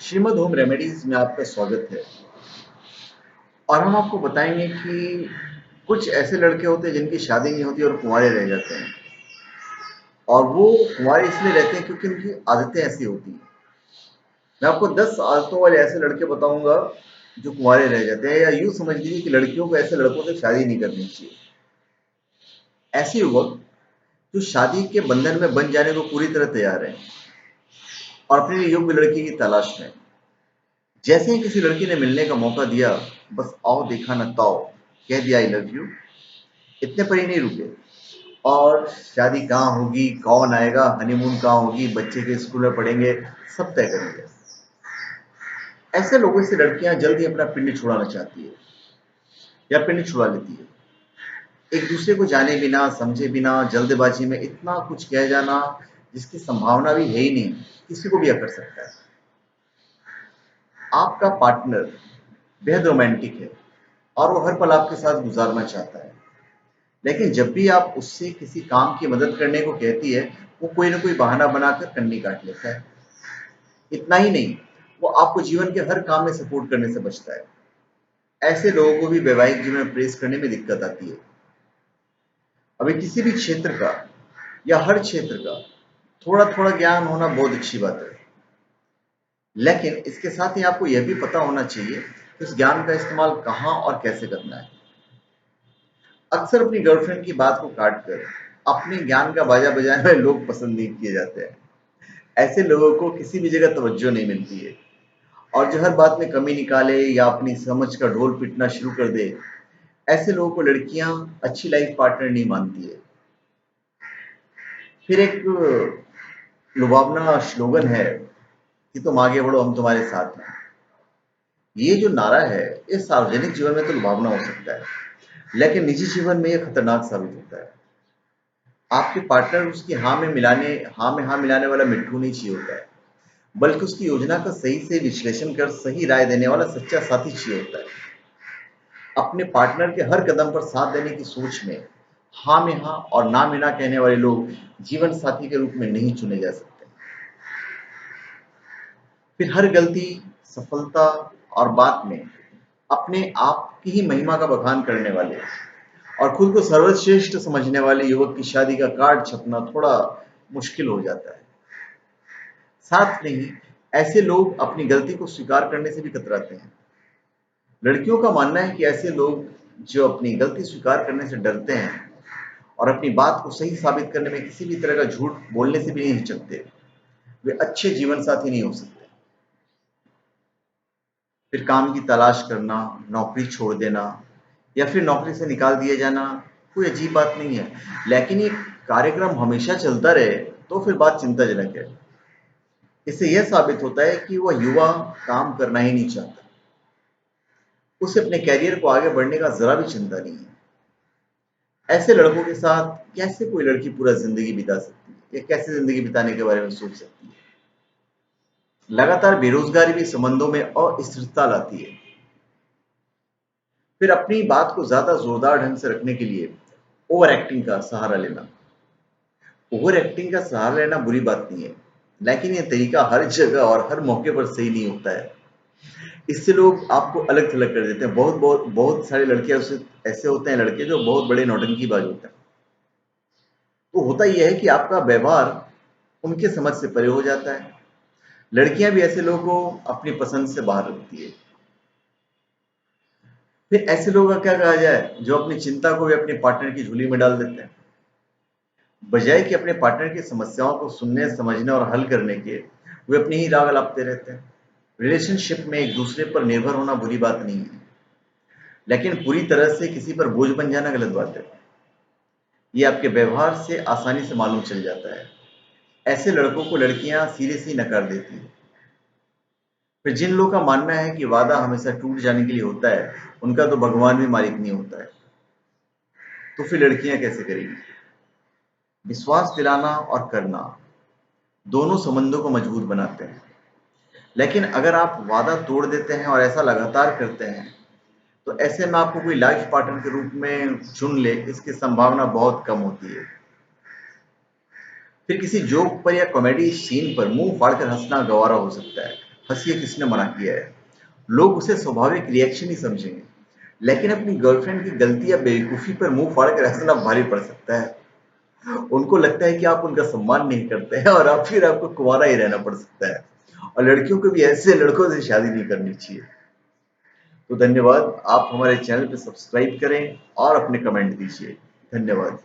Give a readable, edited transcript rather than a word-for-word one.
Shrimad home remedies में आपका स्वागत है। और हम आपको बताएंगे कि कुछ ऐसे लड़के होते हैं जिनकी शादी नहीं होती और कुंवारे रह जाते हैं। और वो कुंवारे इसलिए रहते हैं क्योंकि उनकी आदतें ऐसी होती हैं। मैं आपको 10 आदतों वाले ऐसे लड़के बताऊंगा जो कुंवारे रह जाते हैं, या यूं समझ लीजिए कि लड़कियों को ऐसे लड़कों से शादी नहीं करनी चाहिए। ऐसे युवक जो शादी के बंधन में बन जाने को पूरी तरह तैयार हैं और अपने लिए योग्य लड़की की तलाश में। जैसे ही किसी लड़की ने मिलने का मौका दिया, बस आओ देखा न ताओ, कह दिया आई लव यू, इतने पर ही नहीं रुके। और शादी कहाँ होगी, कौन आएगा, हनीमून कहाँ होगी, बच्चे के स्कूल में पढ़ेंगे, सब तय करेंगे। ऐसे लोगों से लड़कियां जल्दी अपना पिंड छुड़ाना चाहती है या पिंड छुड़ा लेती है। एक दूसरे को जाने बिना, समझे बिना, जल्दबाजी में इतना कुछ कह जाना जिसकी संभावना भी है ही नहीं, किसी को भी अकर सकता है। आपका पार्टनर बेहद रोमांटिक है और वो हर पल आपके साथ गुजारना चाहता है, लेकिन जब भी आप उससे किसी काम की मदद करने को कहती है, वो कोई ना कोई बहाना बनाकर कन्नी काट लेता है। इतना ही नहीं, वो आपको जीवन के हर काम में सपोर्ट करने से बचता है। ऐसे लोगों को भी वैवाहिक जीवन में प्रेस करने में दिक्कत आती है। अभी किसी भी क्षेत्र का या हर क्षेत्र का थोड़ा थोड़ा ज्ञान होना बहुत अच्छी बात है, लेकिन इसके साथ ही आपको यह भी पता होना चाहिए कि उस ज्ञान का इस्तेमाल कहाँ और कैसे करना है। अक्सर अपनी गर्लफ्रेंड की बात को काट कर अपने ज्ञान का बाजा बजाने वाले लोग पसंद नहीं किए जाते हैं। ऐसे लोगों को किसी भी जगह तवज्जो नहीं मिलती है, और जो हर बात में कमी निकाले या अपनी समझ का ढोल पिटना शुरू कर दे, ऐसे लोगों को लड़कियां अच्छी लाइफ पार्टनर नहीं मानती है। फिर एक लुभावना स्लोगन है कि तुम आगे बढ़ो, हम तुम्हारे साथ हैं। ये जो नारा है, ये सार्वजनिक जीवन में तो लुभावना हो सकता है, लेकिन निजी जीवन में ये खतरनाक साबित होता है। आपके पार्टनर उसकी हाँ में हाँ मिलाने वाला मिट्टू नहीं चाहिए होता है, बल्कि उसकी योजना का सही से विश्लेषण कर सही राय देने वाला सच्चा साथी चाहिए होता है। अपने पार्टनर के हर कदम पर साथ देने की सोच में हाँ में हाँ और ना में ना कहने वाले लोग जीवन साथी के रूप में नहीं चुने जा सकते। फिर हर गलती, सफलता और बात में अपने आप की ही महिमा का बखान करने वाले और खुद को सर्वश्रेष्ठ समझने वाले युवक की शादी का कार्ड छपना थोड़ा मुश्किल हो जाता है। साथ में ही ऐसे लोग अपनी गलती को स्वीकार करने से भी कतराते हैं। लड़कियों का मानना है कि ऐसे लोग जो अपनी गलती स्वीकार करने से डरते हैं और अपनी बात को सही साबित करने में किसी भी तरह का झूठ बोलने से भी नहीं हिचकते, वे अच्छे जीवन साथी नहीं हो सकते। फिर काम की तलाश करना, नौकरी छोड़ देना या फिर नौकरी से निकाल दिया जाना कोई अजीब बात नहीं है, लेकिन ये कार्यक्रम हमेशा चलता रहे तो फिर बात चिंताजनक है। इससे यह साबित होता है कि वह युवा काम करना ही नहीं चाहता, उसे अपने कैरियर को आगे बढ़ने का जरा भी चिंता नहीं है। ऐसे लड़कों के साथ कैसे कोई लड़की पूरा जिंदगी बिता सकती है या कैसे जिंदगी बिताने के बारे में सोच सकती है। लगातार बेरोजगारी भी संबंधों में अस्थिरता लाती है। फिर अपनी बात को ज्यादा जोरदार ढंग से रखने के लिए ओवर एक्टिंग का सहारा लेना। ओवर एक्टिंग का सहारा लेना बुरी बात नहीं है, लेकिन यह तरीका हर जगह और हर मौके पर सही नहीं होता है। इससे लोग आपको अलग थलग कर देते हैं। बहुत बहुत बहुत सारे लड़के ऐसे होते हैं, लड़के जो बहुत बड़े नौटंकीबाज होते हैं। तो होता यह है कि आपका व्यवहार उनके समझ से परे हो जाता है। लड़कियां भी ऐसे लोगों को अपनी पसंद से बाहर रखती है। फिर ऐसे लोगों का क्या कहा जाए जो अपनी चिंता को भी अपने पार्टनर की झोली में डाल देते हैं, बजाय कि अपने पार्टनर की समस्याओं को सुनने, समझने और हल करने के, वे अपनी ही राग अलापते रहते हैं। रिलेशनशिप में एक दूसरे पर निर्भर होना बुरी बात नहीं है, लेकिन पूरी तरह से किसी पर बोझ बन जाना गलत बात है। ये आपके व्यवहार से आसानी से मालूम चल जाता है। ऐसे लड़कों को लड़कियां सीरियसली नकार देती हैं। फिर जिन लोगों का मानना है कि वादा हमेशा टूट जाने के लिए होता है, उनका तो भगवान भी मालिक नहीं होता है, तो फिर लड़कियां कैसे करेंगी। विश्वास दिलाना और करना दोनों संबंधों को मजबूत बनाते हैं, लेकिन अगर आप वादा तोड़ देते हैं और ऐसा लगातार करते हैं, तो ऐसे में आपको कोई लाइफ पार्टनर के रूप में चुन ले, इसकी संभावना बहुत कम होती है। फिर किसी जोक पर या कॉमेडी सीन पर मुंह फाड़कर हंसना गवारा हो सकता है, हंसी है किसने मना किया है। लोग उसे स्वाभाविक रिएक्शन ही समझेंगे, लेकिन अपनी गर्लफ्रेंड की गलती या बेवकूफ़ी पर मुंह फाड़ कर हंसना भारी पड़ सकता है। उनको लगता है कि आप उनका सम्मान नहीं करते हैं और आप फिर आपको कुंवारा ही रहना पड़ सकता है। और लड़कियों को भी ऐसे लड़कों से शादी नहीं करनी चाहिए। तो धन्यवाद, आप हमारे चैनल पे सब्सक्राइब करें और अपने कमेंट दीजिए। धन्यवाद।